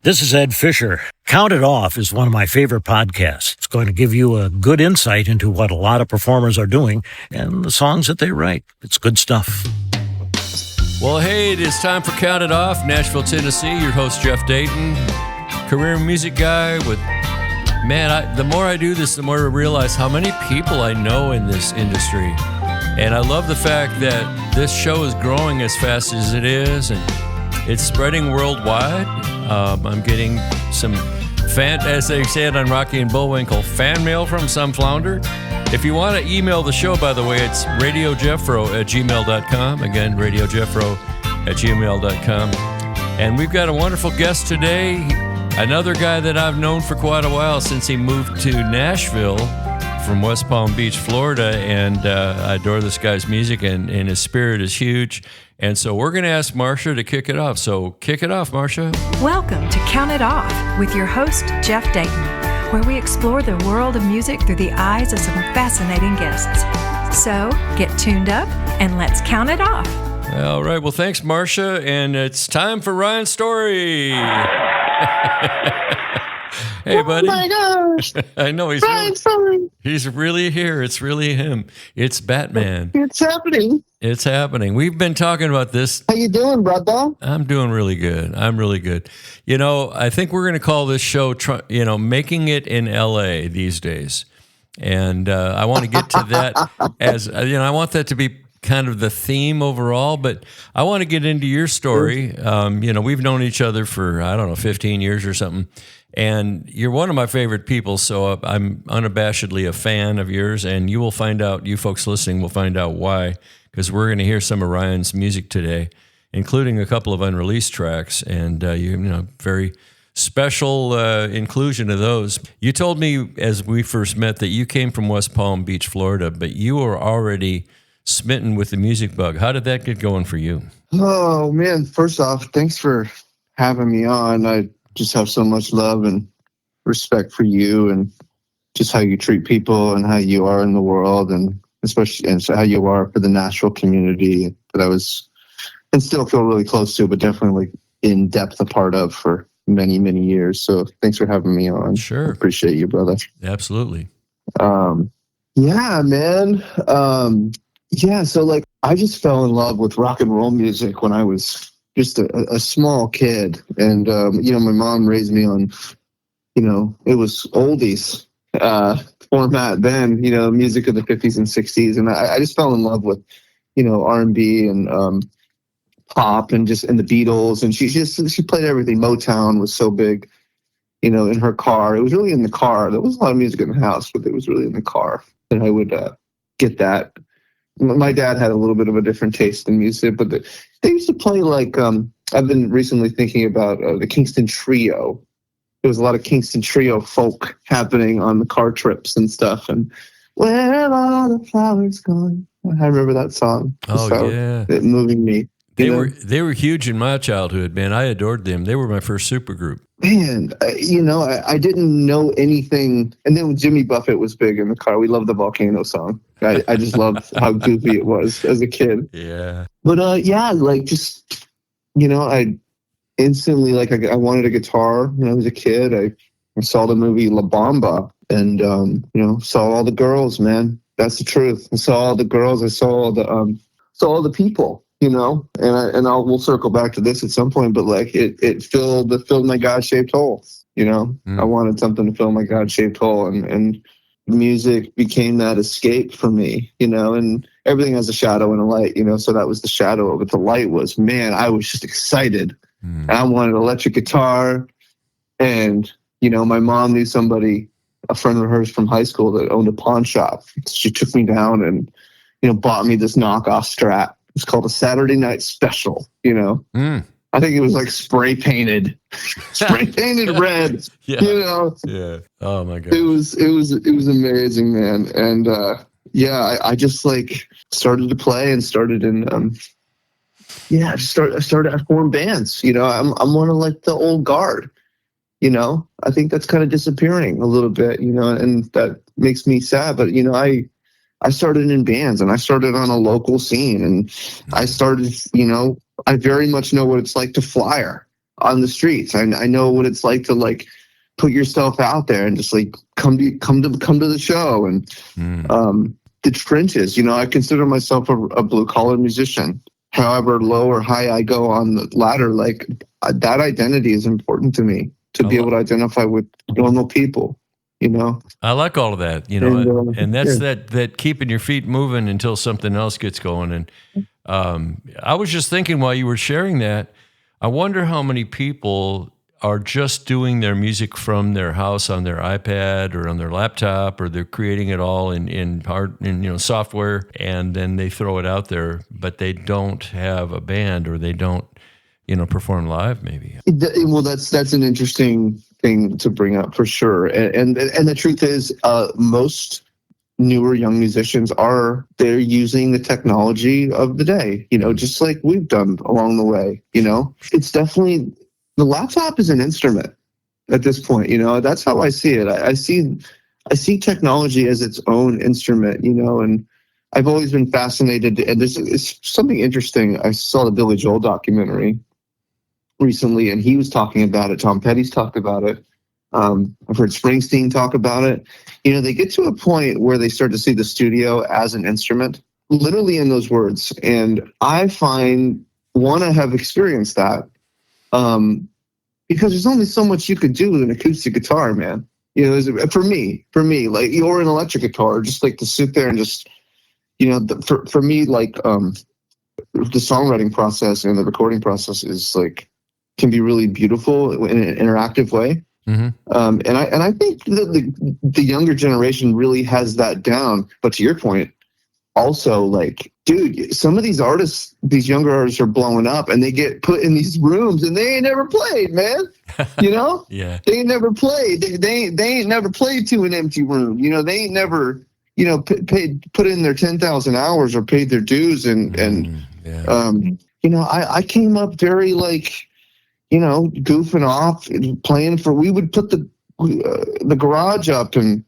This is Ed Fisher. Count It Off is one of my favorite podcasts. It's going to give you a good insight into what a lot of performers are doing and the songs that they write. It's good stuff. Well, hey, it is time for Count It Off, Nashville, Tennessee. Your host, Jeff Dayton, career music guy with, man, the more I do this, the more I realize how many people I know in this industry. And I love the fact that this show is growing as fast as it is, and it's spreading worldwide. I'm getting some as they said on Rocky and Bullwinkle, fan mail from some flounder. If you want to email the show, by the way, it's radiojeffro@gmail.com. Again, radiojeffro@gmail.com. And we've got a wonderful guest today, another guy that I've known for quite a while since he moved to Nashville from West Palm Beach, Florida, and I adore this guy's music, and his spirit is huge. And so we're going to ask Marcia to kick it off. So kick it off, Marcia. Welcome to Count It Off with your host, Jeff Dayton, where we explore the world of music through the eyes of some fascinating guests. So get tuned up and let's count it off. All right. Well, thanks, Marcia. And it's time for Ryan's story. Hey, buddy. Oh, my gosh. I know. He's really here. It's really him. It's Batman. It's happening. It's happening. We've been talking about this. How you doing, brother? I'm doing really good. I'm really good. You know, I think we're going to call this show, Making It in L.A. these days. And I want to get to that as, I want that to be kind of the theme overall, but I want to get into your story. We've known each other for, 15 years or something. And you're one of my favorite people, so I'm unabashedly a fan of yours, and you will find out, you folks listening will find out why, because we're going to hear some of Ryan's music today, including a couple of unreleased tracks, and very special inclusion of those. You told me as we first met that you came from West Palm Beach, Florida, but you were already smitten with the music bug. How did that get going for you? Oh, man. First off, thanks for having me on. I just have so much love and respect for you and just how you treat people and how you are in the world, and especially and how you are for the Nashville community that I was and still feel really close to, but definitely like in depth a part of for many, many years. So thanks for having me on. Sure. I appreciate you, brother. Absolutely. Yeah, man. So like I just fell in love with rock and roll music when I was just a small kid. And, my mom raised me on, it was oldies format then, music of the 50s and 60s. And I just fell in love with, R&B and pop and the Beatles. And she played everything. Motown was so big, in her car. It was really in the car. There was a lot of music in the house, but it was really in the car. And I would get that. My dad had a little bit of a different taste in music, but they used to play like, I've been recently thinking about the Kingston Trio. There was a lot of Kingston Trio folk happening on the car trips and stuff. And where have all the flowers gone? I remember that song. Yeah. It moving me. They were huge in my childhood, man. I adored them. They were my first supergroup. Man, I didn't know anything. And then when Jimmy Buffett was big in the car, we loved the Volcano song. I just loved how goofy it was as a kid. Yeah. But I instantly, I wanted a guitar when I was a kid. I saw the movie La Bamba and, saw all the girls, man. That's the truth. I saw all the girls. I saw all the people. We'll circle back to this at some point, but like it filled my God-shaped hole. I wanted something to fill my God-shaped hole, and music became that escape for me. And everything has a shadow and a light. So that was the shadow of it. The light was, man, I was just excited. And I wanted an electric guitar, and my mom knew somebody, a friend of hers from high school that owned a pawn shop. She took me down and bought me this knockoff Strat. It's called a Saturday Night Special, I think it was like spray painted red, Yeah. Yeah. Oh my God. It was amazing, man. And, I just started to play and started in, I formed bands, I'm one of the old guard, I think that's kind of disappearing a little bit, and that makes me sad, but, I started in bands and I started on a local scene, and I started, I very much know what it's like to flyer. on the streets. I know what it's like to like put yourself out there and just like come to the show and the trenches. You know, I consider myself a blue collar musician. However low or high I go on the ladder, like that identity is important to me to be able to identify with normal people. You know, I like all of that, you know, and that's that keeping your feet moving until something else gets going. And I was just thinking while you were sharing that, I wonder how many people are just doing their music from their house on their iPad or on their laptop, or they're creating it all in software, and then they throw it out there, but they don't have a band, or they don't, perform live maybe. Well, that's an interesting thing to bring up for sure. And the truth is, most newer young musicians they're using the technology of the day, just like we've done along the way. It's definitely, the laptop is an instrument at this point. That's how I see it. I see technology as its own instrument, and I've always been fascinated. And it's something interesting. I saw the Billy Joel documentary recently, and he was talking about it. Tom Petty's talked about it. I've heard Springsteen talk about it. They get to a point where they start to see the studio as an instrument, literally in those words. And I have experienced that because there's only so much you could do with an acoustic guitar, man. For me, like, or an electric guitar, just like to sit there and just, for me, like, the songwriting process and the recording process is like, can be really beautiful in an interactive way. Mm-hmm. And I think that the younger generation really has that down. But to your point, also, like, dude, some of these artists, these younger artists, are blowing up, and they get put in these rooms, and they ain't never played, man. Yeah, they ain't never played. They ain't never played to an empty room. They ain't never put in their 10,000 hours or paid their dues. I came up very like, goofing off and playing we would put the garage up, and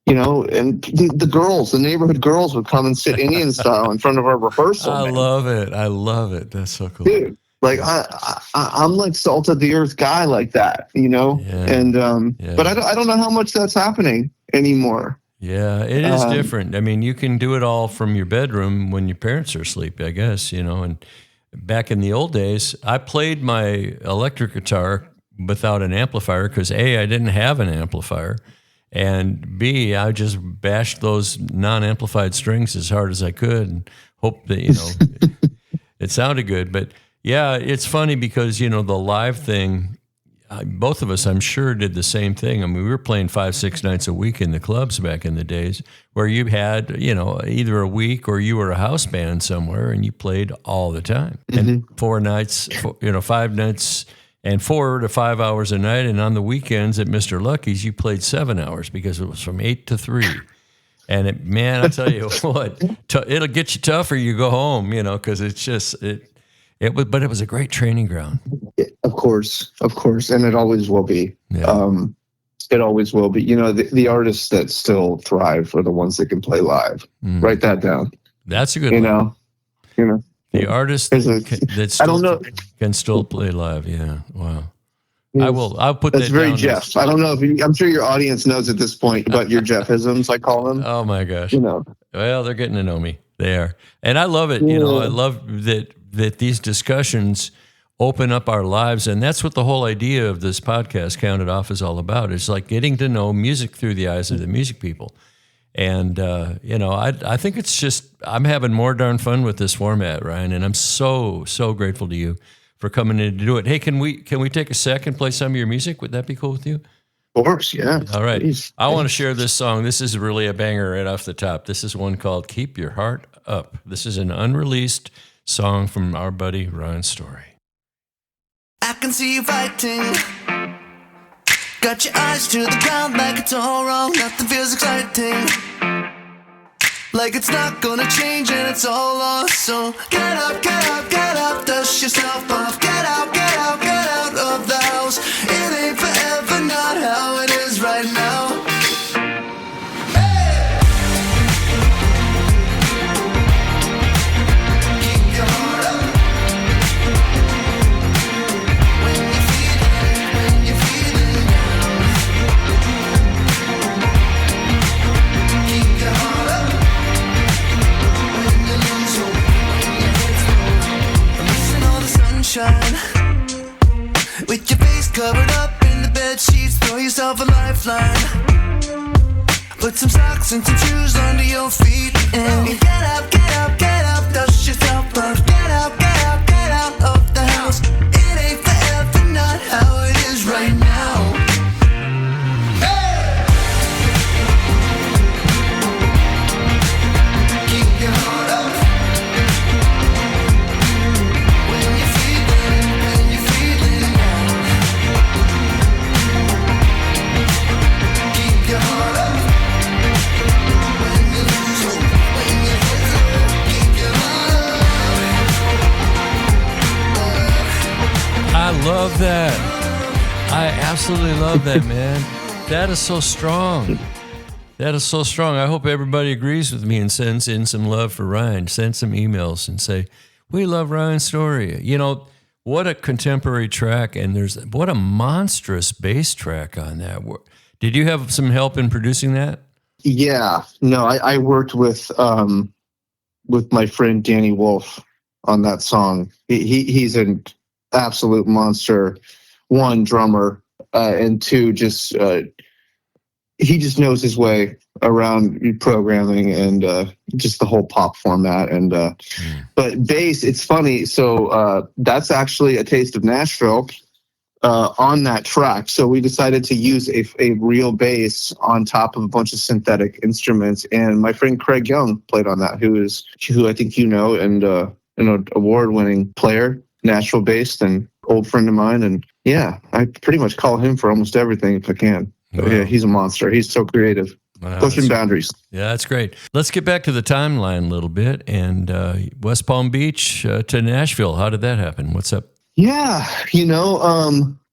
the girls, the neighborhood girls, would come and sit Indian style in front of our rehearsal. I love it. That's so cool. Dude, like I'm like salt of the earth guy like that, Yeah. But I don't know how much that's happening anymore. Yeah, it is different. I mean, you can do it all from your bedroom when your parents are asleep, I guess, and back in the old days, I played my electric guitar without an amplifier because A, I didn't have an amplifier, and B, I just bashed those non-amplified strings as hard as I could and hoped that, it sounded good. But yeah, it's funny because, the live thing, both of us, I'm sure, did the same thing. I mean, we were playing 5-6 nights a week in the clubs back in the days where you had, either a week or you were a house band somewhere and you played all the time. Mm-hmm. And 5 nights and 4 to 5 hours a night. And on the weekends at Mr. Lucky's, you played 7 hours because it was from 8 to 3. And I tell you what, it'll get you tougher. You go home, because it's just, but it was a great training ground. Of course. And it always will be. Yeah. It always will be. The artists that still thrive are the ones that can play live. Mm. Write that down. That's a good one. The artist that still, I don't know, can still play live. Yeah. Wow. I'll put that down. That's very Jeff. I don't know if I'm sure your audience knows at this point about your Jeffisms, I call them. Oh my gosh. Well, they're getting to know me. They are. And I love it. Yeah. I love that these discussions open up our lives. And that's what the whole idea of this podcast, Count It Off, is all about. It's like getting to know music through the eyes of the music people. And, I think it's just, I'm having more darn fun with this format, Ryan. And I'm so, so grateful to you for coming in to do it. Hey, can we take a sec and play some of your music? Would that be cool with you? Of course, yeah. All right. Please. I want to share this song. This is really a banger right off the top. This is one called Keep Your Heart Up. This is an unreleased song from our buddy Ryan Story. I can see you fighting. Got your eyes to the ground like it's all wrong. Nothing feels exciting. Like it's not gonna change and it's all lost. So get up, get up, get up. Dust yourself off. Get out, get out, get out of the house. It ain't forever, not how it is right now. Keep your heart up. When you feel Covered up in the bed sheets, throw yourself a lifeline. Put some socks and some shoes under your feet and you get up, get up, get up, dust yourself off. Get up, get up, get out of the house. It ain't forever, not how it is right now. Hey! Keep your heart up. When you're feeling down. Keep your heart up. I love that. I absolutely love that, man. That is so strong. That is so strong. I hope everybody agrees with me and sends in some love for Ryan. Send some emails and say, we love Ryan's story. You know, what a contemporary track, and what a monstrous bass track on that. Did you have some help in producing that? Yeah, no, I worked with my friend Danny Wolf on that song. He's an absolute monster. One, drummer, and two, just he just knows his way around programming and just the whole pop format. And but bass, it's funny. So that's actually a taste of Nashville. On that track. So we decided to use a real bass on top of a bunch of synthetic instruments. And my friend Craig Young played on that, who I think you know, and an award-winning player, Nashville-based, and old friend of mine. And yeah, I pretty much call him for almost everything if I can. Wow. Yeah, he's a monster. He's so creative. Wow, pushing boundaries. Yeah, that's great. Let's get back to the timeline a little bit. And West Palm Beach to Nashville. How did that happen? What's up? Yeah,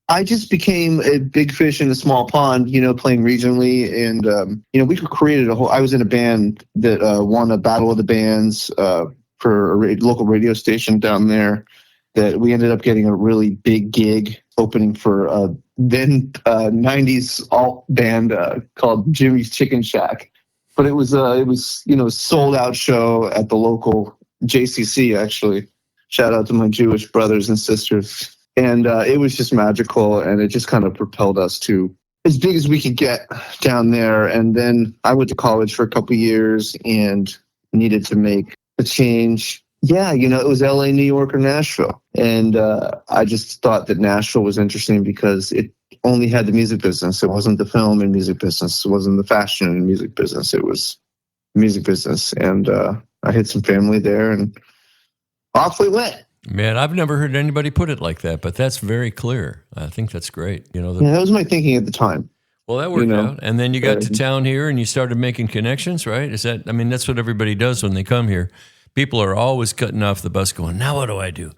I just became a big fish in a small pond, playing regionally. And, we created I was in a band that won a Battle of the Bands for a local radio station down there, that we ended up getting a really big gig opening for a then 90s alt band called Jimmy's Chicken Shack. But it was a sold out show at the local JCC, actually. Shout out to my Jewish brothers and sisters. And it was just magical, and it just kind of propelled us to as big as we could get down there. And then I went to college for a couple of years and needed to make a change. Yeah, it was LA, New York, or Nashville. And I just thought that Nashville was interesting because it only had the music business. It wasn't the film and music business. It wasn't the fashion and music business. It was music business. And I had some family there, and off we went. Man, I've never heard anybody put it like that, but that's very clear. I think that's great. Yeah, that was my thinking at the time. Well, that worked out. And then you got to town here and you started making connections, right? That's what everybody does when they come here. People are always cutting off the bus going, now what do I do?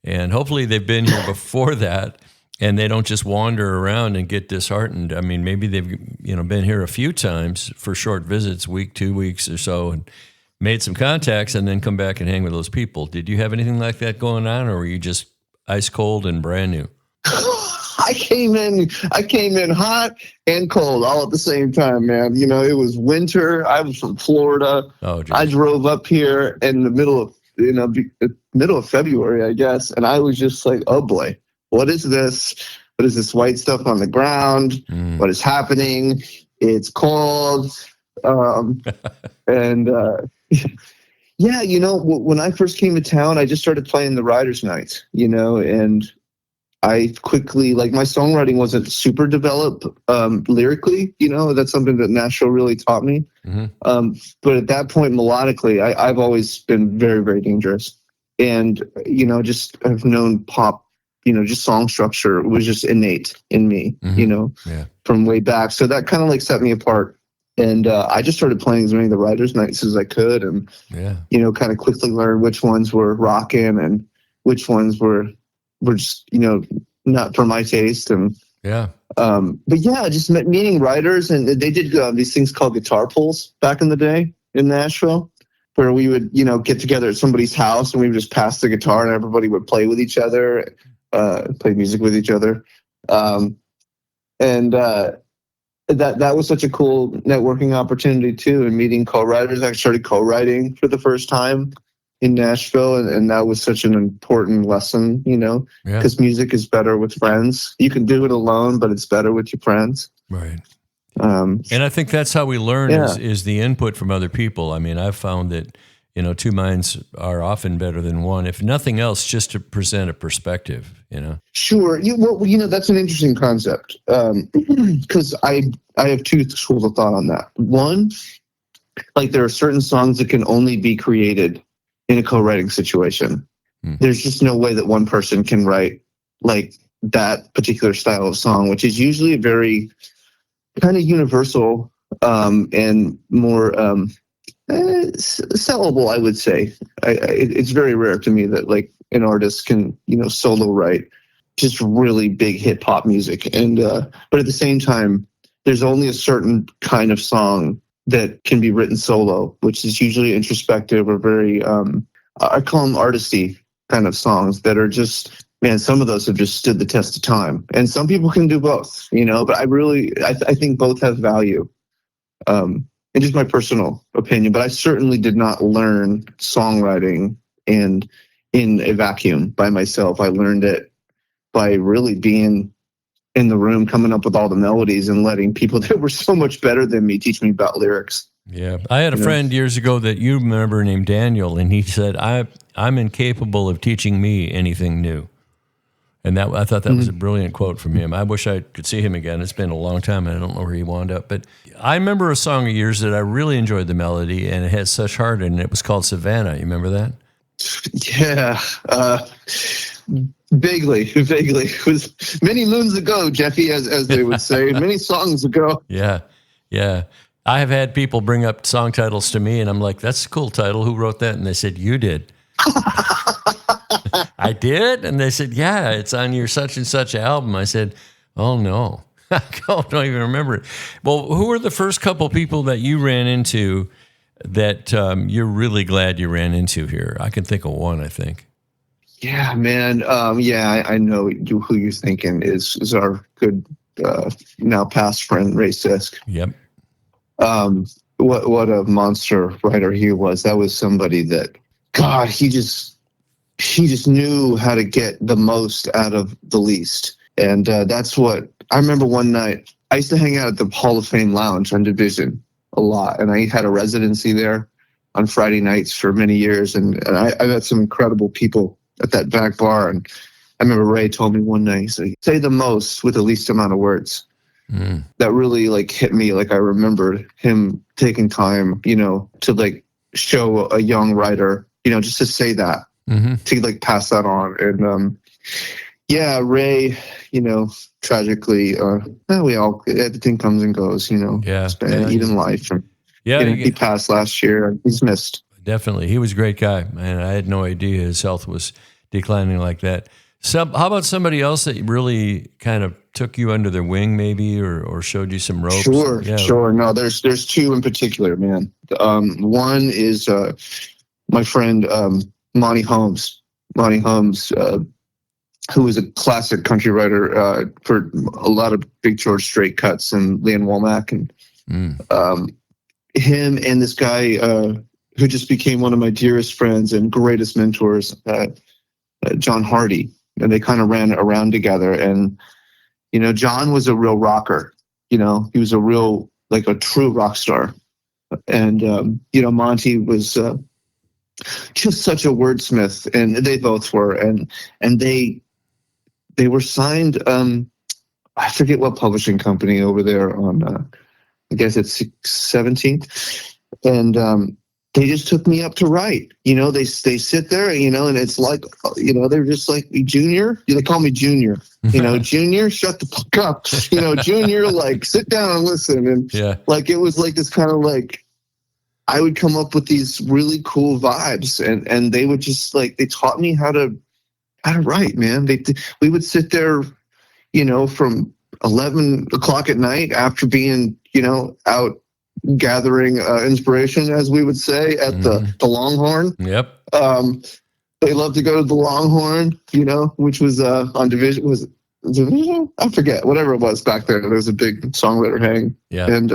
And hopefully they've been here before that, and they don't just wander around and get disheartened. I mean, maybe they've been here a few times for short visits, week, 2 weeks or so, and made some contacts and then come back and hang with those people. Did you have anything like that going on, or were you just ice cold and brand new? I came in hot and cold all at the same time, man. It was winter. I was from Florida. Oh, geez. I drove up here in the middle of February, I guess, and I was just like, oh boy, what is this? What is this white stuff on the ground? What is happening? It's cold. And yeah, when I first came to town, I just started playing the Writers' Night, and I quickly, my songwriting wasn't super developed lyrically, that's something that Nashville really taught me. Mm-hmm. But at that point, melodically, I've always been very, very dangerous. And, just have known pop, just song structure was just innate in me, from way back. So that kind of set me apart. And I just started playing as many of the Writers' Nights as I could, and kind of quickly learned which ones were rocking and which ones were just not for my taste. And but yeah, just meeting writers, and they did these things called guitar pulls back in the day in Nashville, where we would get together at somebody's house and we would just pass the guitar and everybody would play with each other, play music with each other, and that was such a cool networking opportunity too, and meeting co-writers. I started co-writing for the first time in Nashville, and that was such an important lesson, because music is better with friends. You can do it alone, but it's better with your friends. Right. And I think that's how we learn is the input from other people. I mean, I've found that, two minds are often better than one, if nothing else, just to present a perspective, Sure. That's an interesting concept. Because I have two schools of thought on that. One, like there are certain songs that can only be created in a co-writing situation. There's just no way that one person can write like that particular style of song, which is usually a very kind of universal and more sellable, I would say. It's very rare to me that like an artist can, solo write just really big hip hop music. And but at the same time, there's only a certain kind of song that can be written solo, which is usually introspective or very I call them artisty kind of songs that are just, man, some of those have just stood the test of time. And some people can do both, but I think both have value. And just my personal opinion, but I certainly did not learn songwriting and in a vacuum by myself. I learned it by really being in the room, coming up with all the melodies and letting people that were so much better than me teach me about lyrics. Yeah. I had a friend years ago that you remember named Daniel, and he said, I'm incapable of teaching me anything new. And that I thought that was a brilliant quote from him. I wish I could see him again. It's been a long time, and I don't know where he wound up. But I remember a song of yours that I really enjoyed the melody, and it had such heart in it. It was called Savannah. You remember that? Yeah. Vaguely. It was many moons ago, Jeffy, as they would say, many songs ago. Yeah. I have had people bring up song titles to me, and I'm like, that's a cool title. Who wrote that? And they said, you did. I did? And they said, yeah, it's on your such and such album. I said, oh, no. I don't even remember it. Well, who were the first couple people that you ran into that you're really glad you ran into here? I can think of one, I think. Yeah, man. I know who you're thinking is our good now past friend, Ray Sisk. Yep. What a monster writer he was. That was somebody that, God, he just knew how to get the most out of the least. And that's what I remember one night. I used to hang out at the Hall of Fame Lounge on Division a lot. And I had a residency there on Friday nights for many years. And I met some incredible people at that back bar. And I remember Ray told me one night, he said, say the most with the least amount of words. That really like hit me. Like I remembered him taking time, to like show a young writer, just to say that, to like pass that on. And Ray, tragically, we all, everything comes and goes, even life. And, he passed last year. He's missed. Definitely. He was a great guy, man. I had no idea his health was declining like that. How about somebody else that really kind of took you under their wing, maybe, or showed you some ropes? Sure. No, there's two in particular, man. One is my friend Monty Holmes. Monty Holmes, who was a classic country writer for a lot of Big George Strait cuts and Leanne Womack, and him and this guy who just became one of my dearest friends and greatest mentors, John Hardy. And they kind of ran around together. And, John was a real rocker. He was a true rock star. And, Monty was just such a wordsmith. And they both were. And they were signed, I forget what publishing company over there on, I guess it's 17th. And they just took me up to write. They sit there, and it's like, they're just like, Junior. They call me Junior. Junior, shut the fuck up. Junior, like, sit down and listen. And like, it was like this kind of like, I would come up with these really cool vibes, and they would just like, they taught me how to write, man. We would sit there, from 11 o'clock at night after being, out gathering inspiration, as we would say, at the Longhorn. Yep. They love to go to the Longhorn, which was on Division. Was it Division? I forget. Whatever it was back there. There was a big songwriter hang. Yeah. And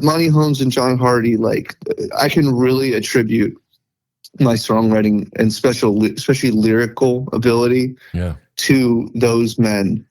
Monty Holmes and John Hardy, like, I can really attribute my songwriting and especially lyrical ability to those men.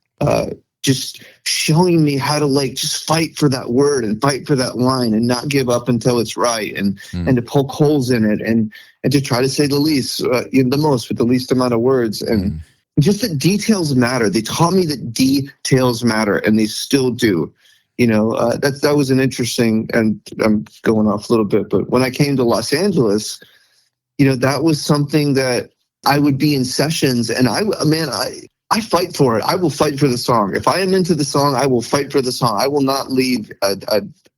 Just showing me how to like just fight for that word and fight for that line and not give up until it's right, and to poke holes in it and to try to say the least, the most with the least amount of words, and just that details matter. They taught me that details matter, and they still do. That was an interesting, and I'm going off a little bit, but when I came to Los Angeles, that was something that I would be in sessions, and I fight for it. I will fight for the song. If I am into the song, I will fight for the song. I will not leave a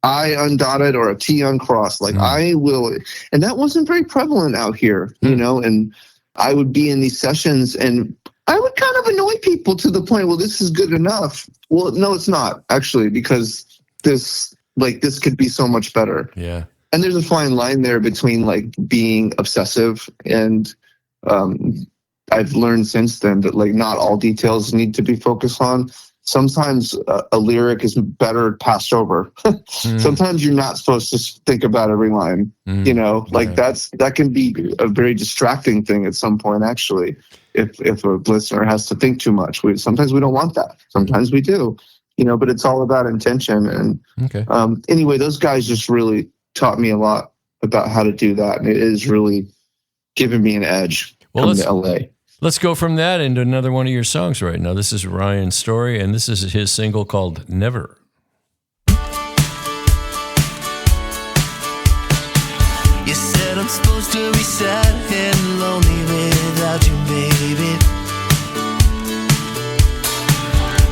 I undotted or a T uncrossed. Like I will, and that wasn't very prevalent out here, and I would be in these sessions and I would kind of annoy people to the point, well, this is good enough. Well, no, it's not actually, because this could be so much better. Yeah. And there's a fine line there between like being obsessive and, I've learned since then that like not all details need to be focused on. Sometimes a lyric is better passed over. Sometimes you're not supposed to think about every line. That can be a very distracting thing at some point. Actually, if a listener has to think too much, sometimes we don't want that. Sometimes we do. But it's all about intention. And anyway, those guys just really taught me a lot about how to do that, and it is really given me an edge coming to LA. Let's go from that into another one of your songs right now. This is Ryan's story, and this is his single called Never. You said I'm supposed to be sad and lonely without you, baby.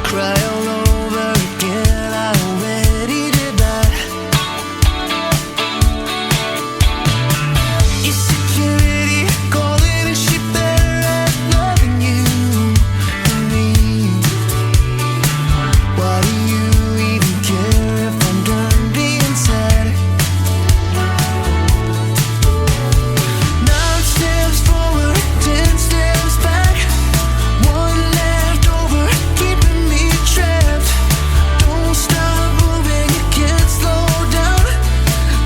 Cry all over again, I already did that. Insecurity calling and she better at loving you than me. Why do you even care if I'm done being sad? 9 steps forward, 10 steps back. One left over, keeping me trapped. Don't stop moving, you can't slow down.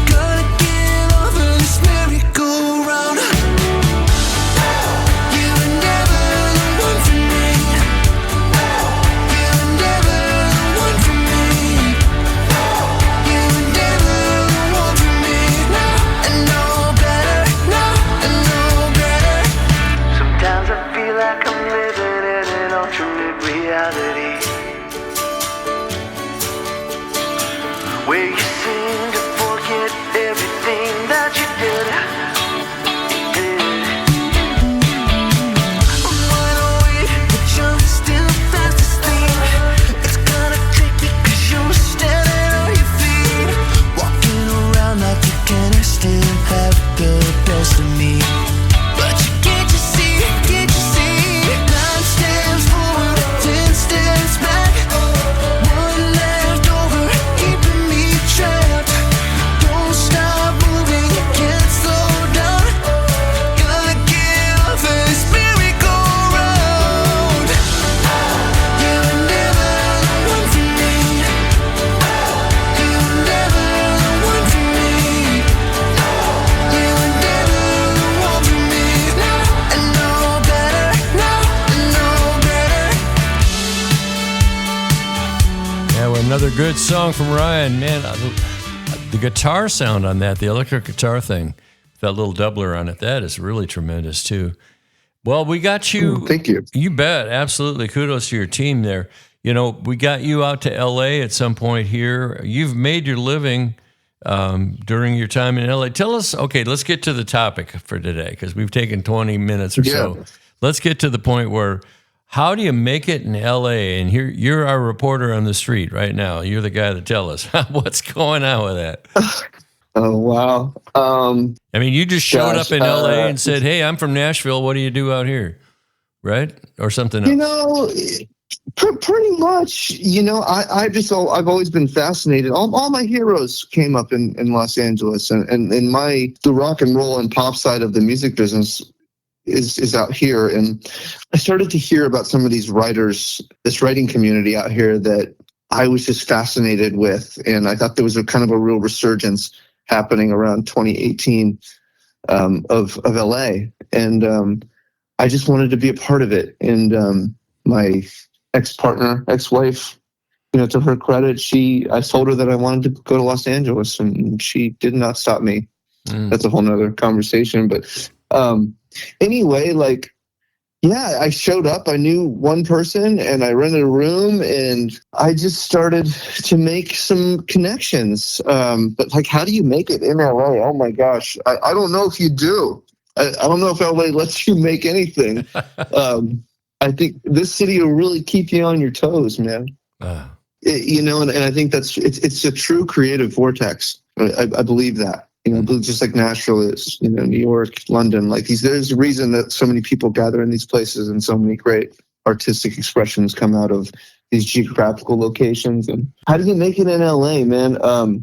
Gotta get off of this merry-go-round. You were never the one for me. You were never the one for me. You were never the one for me. Now I know better. Now I know better. Sometimes I feel like I'm living in an alternate reality, where you seem to forget everything that you did. I'm wide awake, but you're still fast asleep. It's kinda tricky 'cause you're standing on your feet, walking around like you can still have the best of me. But you can't you see, can't you see? 9 steps forward, 10 steps back. One left over, keeping me trapped. Don't stop moving, you can't slow down. Gotta get off of this merry-go-round. You were never the one for me. You were never the one for me. You were never the one for me. Now I know better. Now I know better. Yeah, well, another good song from Ryan. Man, the guitar sound on that, the electric guitar thing, that little doubler on it, that is really tremendous too. Well, we got you. Thank you. You bet. Absolutely. Kudos to your team there. We got you out to LA at some point here. You've made your living during your time in LA. Tell us, okay, let's get to the topic for today because we've taken 20 minutes or so. Yeah. Let's get to the point where how do you make it in LA? And here you're our reporter on the street right now. You're the guy to tell us what's going on with that. Oh, wow. I mean, you just showed Gosh, up in LA and said, "Hey, I'm from Nashville. What do you do out here?" Right? Or something else. Pretty much, I've always been fascinated. All my heroes came up in Los Angeles, and the rock and roll and pop side of the music business is out here. And I started to hear about some of these writers, this writing community out here that I was just fascinated with. And I thought there was a kind of a real resurgence happening around 2018. of LA. And I just wanted to be a part of it. And my ex-wife, to her credit, I told her that I wanted to go to Los Angeles, and she did not stop me. That's a whole nother conversation. But anyway, I showed up. I knew one person, and I rented a room, and I just started to make some connections. But how do you make it in LA? Oh my gosh, I don't know if you do. I don't know if LA lets you make anything. I think this city will really keep you on your toes, man. And I think it's a true creative vortex. I believe that. Just like Nashville is, New York, London, there's a reason that so many people gather in these places and so many great artistic expressions come out of these geographical locations. And how did you make it in LA, man? I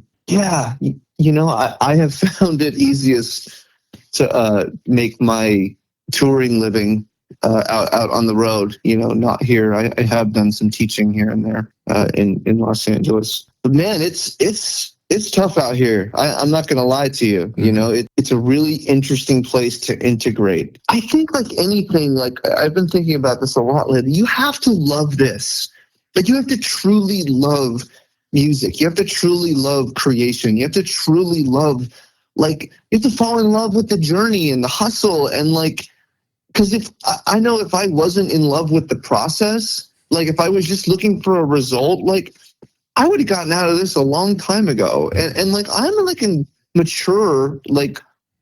have found it easiest to make my touring living out on the road, not here. I have done some teaching here and there in Los Angeles. But man, it's tough out here. I'm not going to lie to you. It's a really interesting place to integrate. I think anything, I've been thinking about this a lot lately. You have to love this. You have to truly love music. You have to truly love creation. You have to truly love, you have to fall in love with the journey and the hustle. And because if I wasn't in love with the process, if I was just looking for a result, I would have gotten out of this a long time ago. And I'm a mature,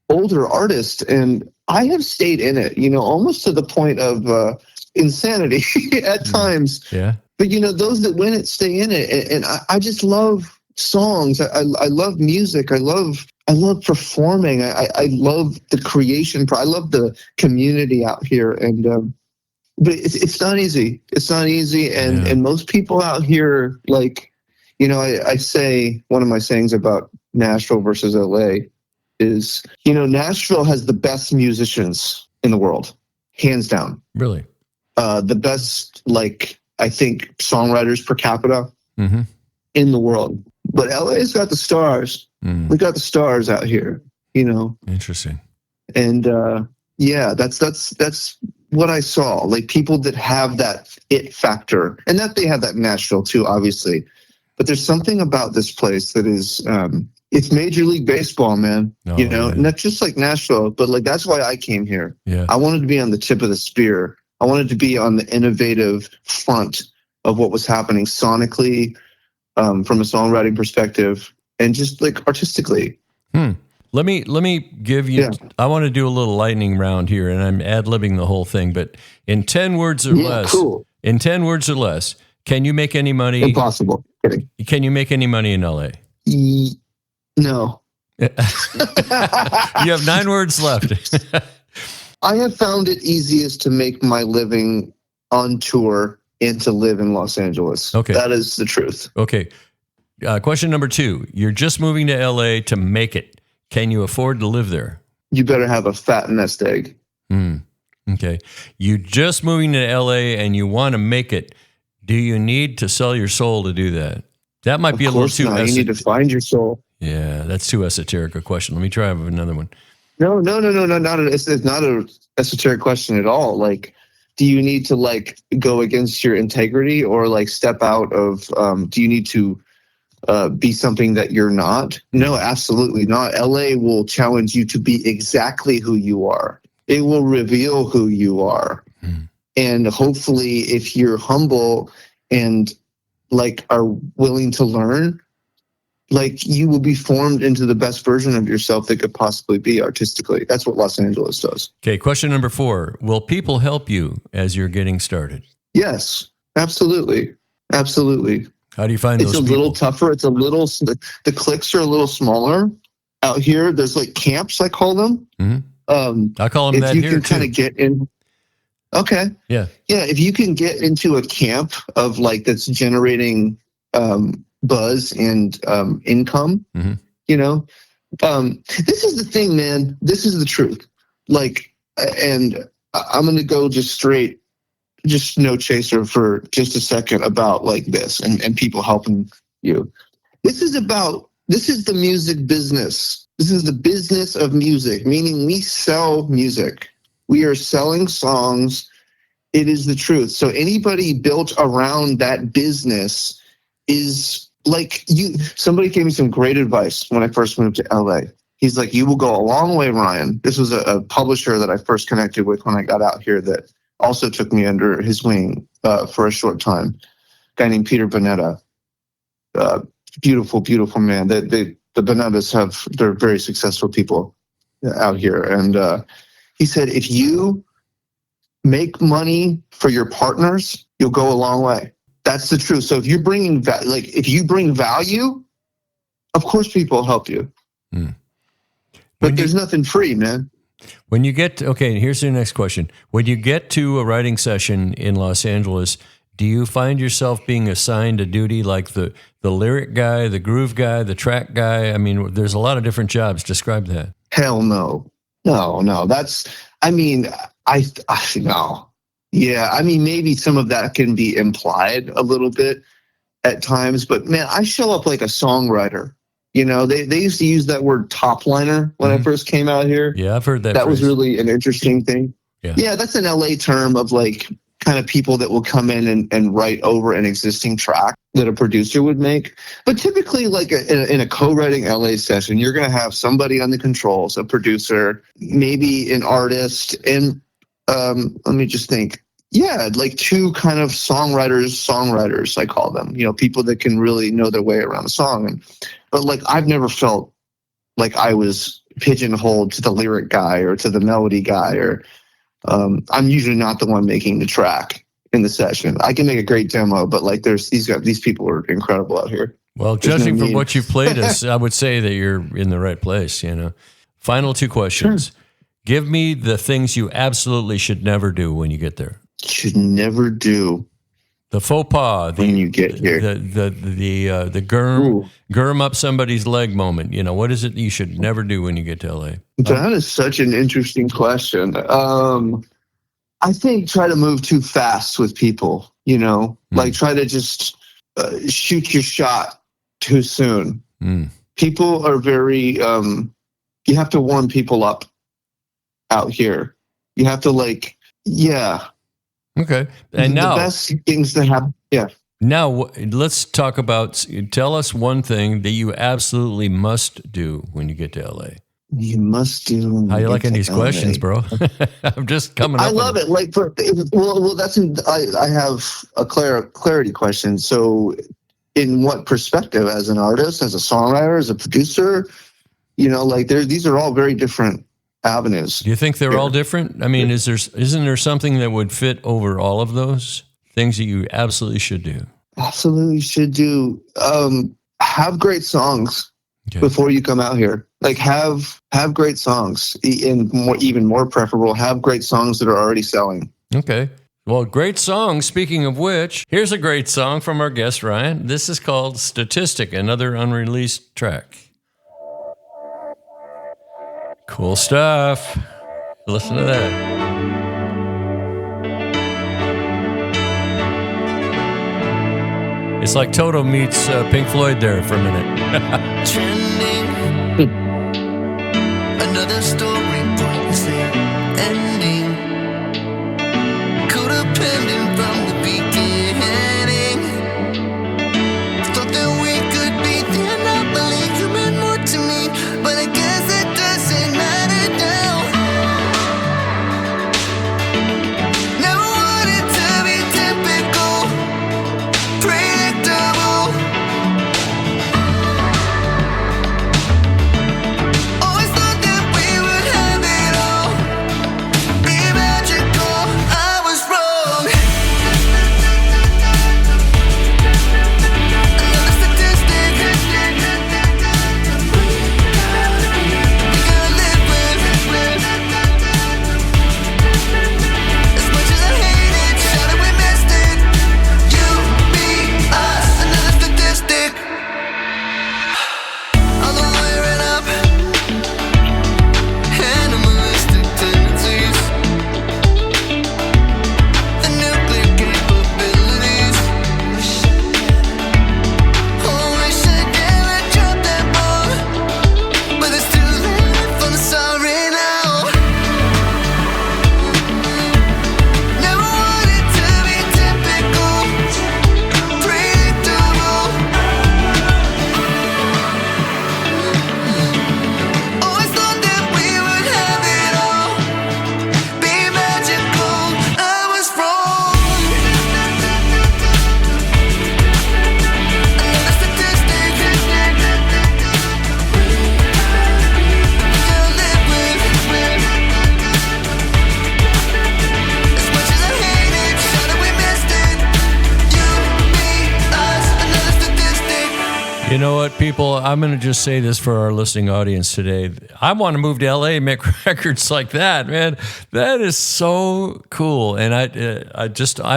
older artist, and I have stayed in it, almost to the point of insanity at times. Yeah. But, those that win it stay in it. And I just love songs. I love music. I love performing. I love the creation. I love the community out here. And but it's not easy. It's not easy. And most people out here, I say, one of my sayings about Nashville versus LA is, Nashville has the best musicians in the world, hands down. Really? The best, I think, songwriters per capita in the world. But LA's got the stars. We got the stars out here, Interesting. And that's what I saw. People that have that it factor, and that they have that in Nashville too, obviously. But there's something about this place that is, it's Major League Baseball, man. Not just like Nashville, but that's why I came here. Yeah. I wanted to be on the tip of the spear. I wanted to be on the innovative front of what was happening sonically, from a songwriting perspective, and just artistically. Let me give you. Yeah. I want to do a little lightning round here, and I'm ad-libbing the whole thing. But in 10 words or less, cool. In 10 words or less, can you make any money? Impossible. Kidding. Can you make any money in LA? No. You have 9 words left. I have found it easiest to make my living on tour and to live in Los Angeles. Okay. That is the truth. Okay. Question number 2. You're just moving to LA to make it. Can you afford to live there? You better have a fat nest egg. Okay. You just moving to LA and you want to make it. Do you need to sell your soul to do that? That might be a little too esoteric. You need to find your soul. Yeah, that's too esoteric a question. Let me try with another one. No, it's not an esoteric question at all. Do you need to go against your integrity or step out of, do you need to be something that you're not? No, absolutely not. LA will challenge you to be exactly who you are. It will reveal who you are. And hopefully if you're humble and are willing to learn, you will be formed into the best version of yourself that could possibly be artistically. That's what Los Angeles does. Okay, question number 4. Will people help you as you're getting started? Yes, absolutely. Absolutely. How do you find those people? It's a little tougher. It's a little, the cliques are a little smaller out here. There's camps, I call them. I call them that here too. If you can kind of get in. Okay. Yeah. Yeah. If you can get into a camp of that's generating buzz and income, this is the thing, man. This is the truth. And I'm going to go just straight, just no chaser for just a second about this and people helping you. This is the music business. This is the business of music, meaning we sell music. We are selling songs. It is the truth. So anybody built around that business is like you. Somebody gave me some great advice when I first moved to LA. He's like, you will go a long way, Ryan. This was a publisher that I first connected with when I got out here that also took me under his wing for a short time. A guy named Peter Bonetta. Beautiful, beautiful man. The Bonettas they're very successful people out here. And he said, if you make money for your partners, you'll go a long way. That's the truth. So if you're bringing if you bring value, of course people will help you. But there's nothing free, man. When you get okay, here's the next question. When you get to a writing session in Los Angeles, do you find yourself being assigned a duty like the lyric guy, the groove guy, the track guy? I mean, there's a lot of different jobs. Describe that. Hell no. No. No. Yeah, I mean, maybe some of that can be implied a little bit at times, but man, I show up like a songwriter. You know, they used to use that word top liner when I first came out here. Yeah, I've heard that. That was really an interesting thing. Yeah, that's an LA term of like kind of people that will come in and write over an existing track that a producer would make. But typically, like in a co-writing LA session, you're going to have somebody on the controls, a producer, maybe an artist, and let me just think. Yeah, like two kind of songwriters, I call them. You know, people that can really know their way around a song. But like, I've never felt like I was pigeonholed to the lyric guy or to the melody guy, or I'm usually not the one making the track in the session. I can make a great demo, but like, these people are incredible out here. Well, judging from what you've played us, I would say that you're in the right place. You know. Final two questions. Sure. Give me the things you absolutely should never do when you get there. Should never do. The faux pas when you get here. The gurm up somebody's leg moment. You know, what is it you should never do when you get to LA? That is such an interesting question. I think try to move too fast with people. You know, like try to just shoot your shot too soon. People are very. You have to warm people up out here. You have to Okay. And now the best things that happen. Yeah. Now let's talk about, tell us one thing that you absolutely must do when you get to LA. You must do. How you liking these questions, bro? I'm just coming up. I love it. Like I have a clarity question. So in what perspective, as an artist, as a songwriter, as a producer, you know, like these are all very different avenues. Do you think they're all different? I mean, isn't there something that would fit over all of those things that you absolutely should do? Absolutely should do. Have great songs before you come out here. Like have great songs, and even more preferable, have great songs that are already selling. Okay. Well, great song. Speaking of which, here's a great song from our guest Ryan. This is called "Statistic," another unreleased track. Cool stuff. Listen to that. It's like Toto meets Pink Floyd there for a minute. Trending. Another story pointlessly ending. Codependent from the beginning. Thought that we could be there. Not believe you meant more to me, but I guess it doesn't matter now. Never wanted to be typical, predictable. You know what, people? I'm going to just say this for our listening audience today. I want to move to LA and make records like that, man. That is so cool. And I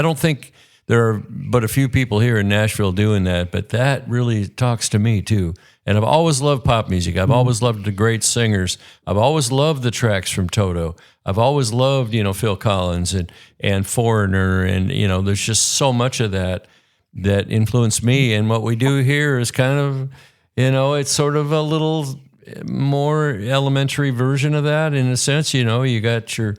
don't think there are but a few people here in Nashville doing that, but that really talks to me too. And I've always loved pop music. I've always loved the great singers. I've always loved the tracks from Toto. I've always loved, Phil Collins and Foreigner. And, there's just so much of that influenced me. And what we do here is kind of, it's sort of a little more elementary version of that in a sense. You got your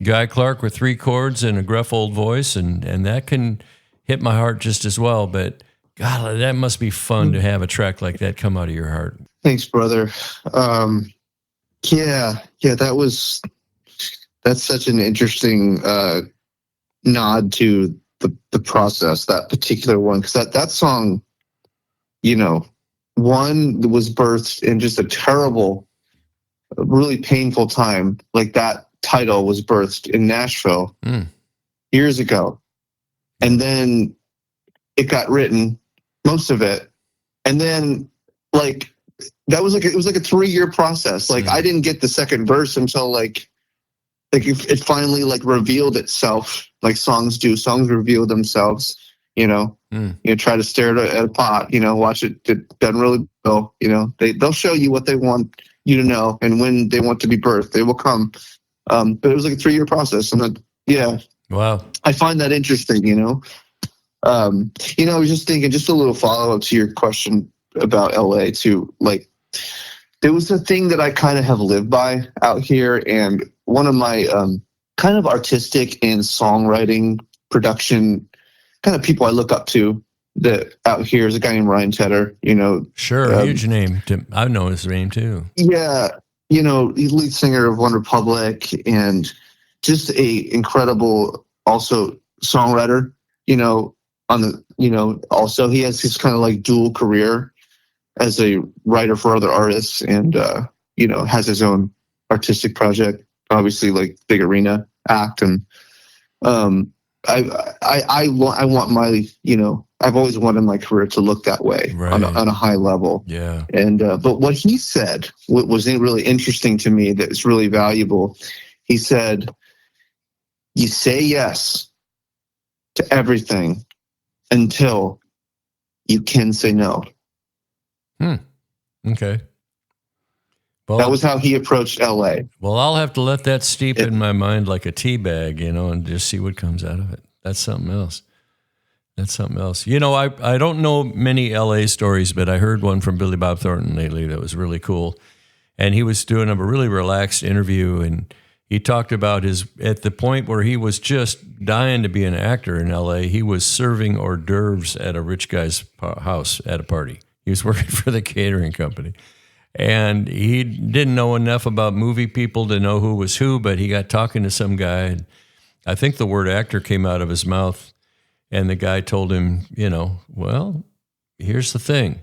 Guy Clark with 3 chords and a gruff old voice, and that can hit my heart just as well. But God, that must be fun to have a track like that come out of your heart. Thanks, brother. That's such an interesting nod to the process, that particular one, because that song, one was birthed in just a terrible, really painful time. Like that title was birthed in Nashville years ago, and then it got written, most of it, and then it was like a 3-year process. I didn't get the second verse until it finally revealed itself, like songs do. Songs reveal themselves, try to stare at a pot, watch it done really well, they'll show you what they want you to know, and when they want to be birthed, they will come. But it was like a 3-year process, and wow, I find that interesting, I was just thinking, just a little follow up to your question about LA too. There was a thing that I kind of have lived by out here, and one of my kind of artistic and songwriting production kind of people I look up to that out here is a guy named Ryan Tedder. Sure, huge name. I know his name too. Yeah, he's lead singer of One Republic and just a incredible also songwriter. Also he has his kind of dual career as a writer for other artists, and has his own artistic project, obviously Big Arena act. And I want my I've always wanted my career to look that way, right, on a high level. Yeah. And but what he said, what was really interesting to me, that's really valuable, he said, you say yes to everything until you can say no. Okay. Well, that was how he approached LA. Well, I'll have to let that steep in my mind like a tea bag, and just see what comes out of it. That's something else. I don't know many LA stories, but I heard one from Billy Bob Thornton lately that was really cool. And he was doing a really relaxed interview, and he talked about at the point where he was just dying to be an actor in LA, he was serving hors d'oeuvres at a rich guy's house at a party. He was working for the catering company. And he didn't know enough about movie people to know who was who, but he got talking to some guy. And I think the word actor came out of his mouth. And the guy told him, well, here's the thing.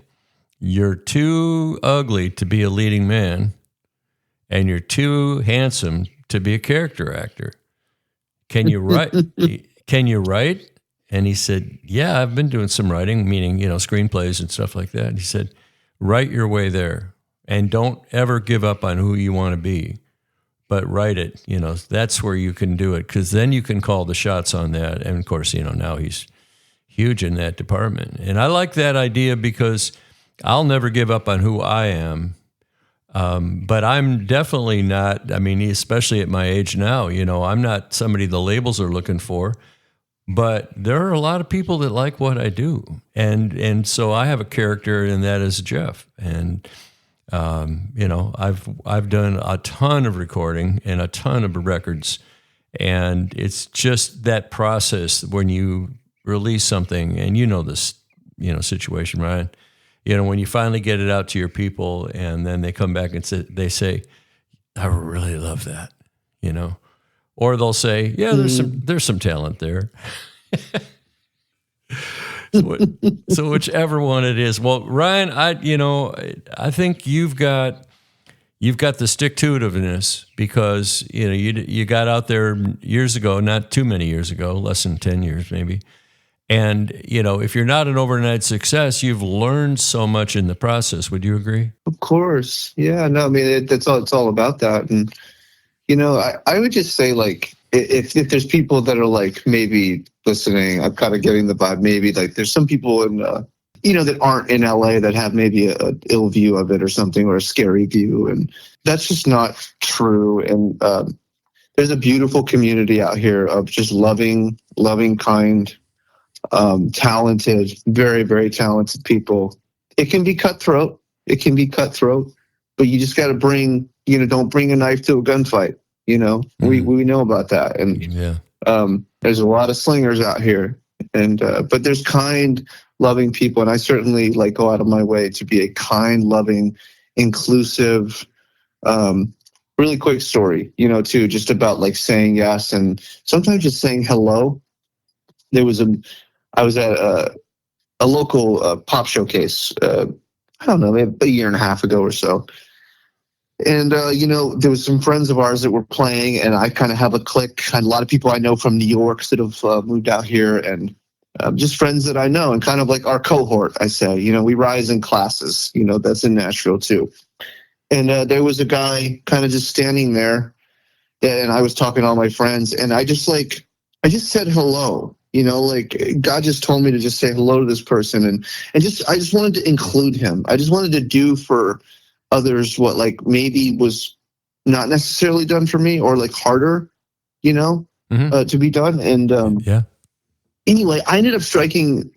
You're too ugly to be a leading man, and you're too handsome to be a character actor. Can you write? And he said, yeah, I've been doing some writing, meaning, screenplays and stuff like that. And he said, write your way there, and don't ever give up on who you want to be, but write it. That's where you can do it, because then you can call the shots on that. And of course, now he's huge in that department. And I like that idea because I'll never give up on who I am. But I'm definitely not, especially at my age now, I'm not somebody the labels are looking for. But there are a lot of people that like what I do. And so I have a character, and that is Jeff. And, I've done a ton of recording and a ton of records. And it's just that process when you release something, and this, situation, Ryan, when you finally get it out to your people, and then they come back and they say, I really love that, or they'll say, yeah, there's some talent there. So whichever one it is. Well, Ryan, I think you've got the stick-to-itiveness, because you got out there years ago, not too many years ago, less than 10 years maybe, And, if you're not an overnight success, you've learned so much in the process. Would you agree? Of course. Yeah, no, I mean, it's all about that. And, I would just say, like, if there's people that are like maybe listening, I'm kind of getting the vibe, maybe like there's some people in, that aren't in LA that have maybe an ill view of it or something, or a scary view. And that's just not true. And there's a beautiful community out here of just loving, kind, talented, very, very talented people. It can be cutthroat, but you just got to don't bring a knife to a gunfight. We know about that. And there's a lot of slingers out here, and but there's kind, loving people, and I certainly go out of my way to be a kind, loving, inclusive. Really quick story, too, just about saying yes and sometimes just saying hello. I was at a local pop showcase. I don't know, maybe a year and a half ago or so. And, there was some friends of ours that were playing, and I kind of have a clique. And a lot of people I know from New York that have moved out here, and just friends that I know, and kind of like our cohort, I say. We rise in classes, that's in Nashville too. And there was a guy kind of just standing there, and I was talking to all my friends, and I just said hello. God just told me to just say hello to this person, and I just wanted to include him. I just wanted to do for others what maybe was not necessarily done for me, or harder, to be done. And anyway, I ended up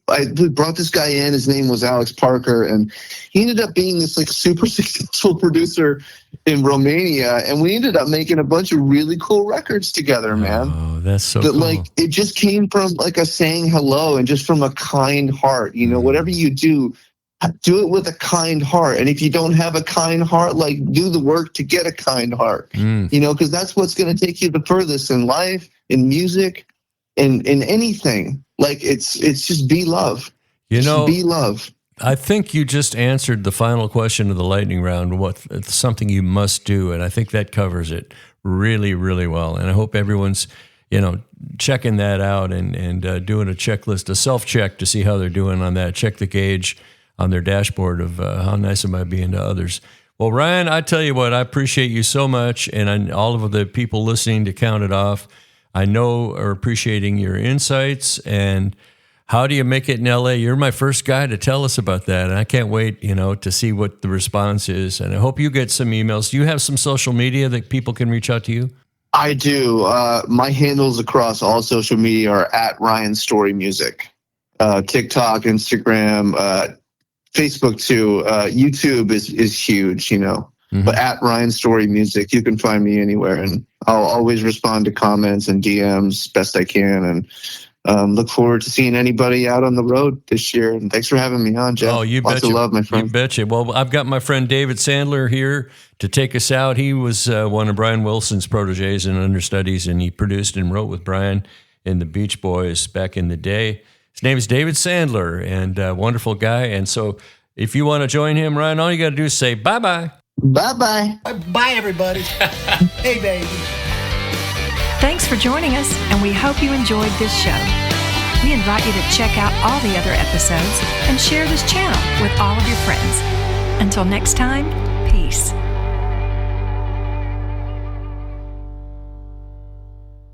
I brought this guy in. His name was Alex Parker, and he ended up being this super successful producer in Romania, and we ended up making a bunch of really cool records together, man. Oh, that's so cool. It just came from a saying hello, and just from a kind heart. Whatever you do it with a kind heart. And if you don't have a kind heart, do the work to get a kind heart. Because that's what's going to take you the furthest in life, in music, in anything. It's just be love. Be love. I think you just answered the final question of the lightning round. It's something you must do, and I think that covers it really, really well. And I hope everyone's checking that out and doing a checklist, a self-check to see how they're doing on that. Check the gauge on their dashboard of how nice am I being to others. Well, Ryan, I tell you what, I appreciate you so much, and all of the people listening to Count It Off, I know are appreciating your insights. And how do you make it in LA? You're my first guy to tell us about that, and I can't wait, to see what the response is. And I hope you get some emails. Do you have some social media that people can reach out to you? I do. My handles across all social media are at Ryan Story Music. TikTok, Instagram, Facebook too. YouTube is huge, but at Ryan Story Music, you can find me anywhere, and I'll always respond to comments and DMs best I can. And look forward to seeing anybody out on the road this year. And thanks for having me on, Jeff. Oh, you Lots betcha. of love, my friend. You betcha. Well, I've got my friend David Sandler here to take us out. He was one of Brian Wilson's proteges and understudies, and he produced and wrote with Brian in the Beach Boys back in the day. His name is David Sandler, and a wonderful guy. And so if you want to join him, Ryan, all you got to do is say bye-bye. Bye-bye. Bye, everybody. Hey, baby. Thanks for joining us, and we hope you enjoyed this show. We invite you to check out all the other episodes and share this channel with all of your friends. Until next time, peace.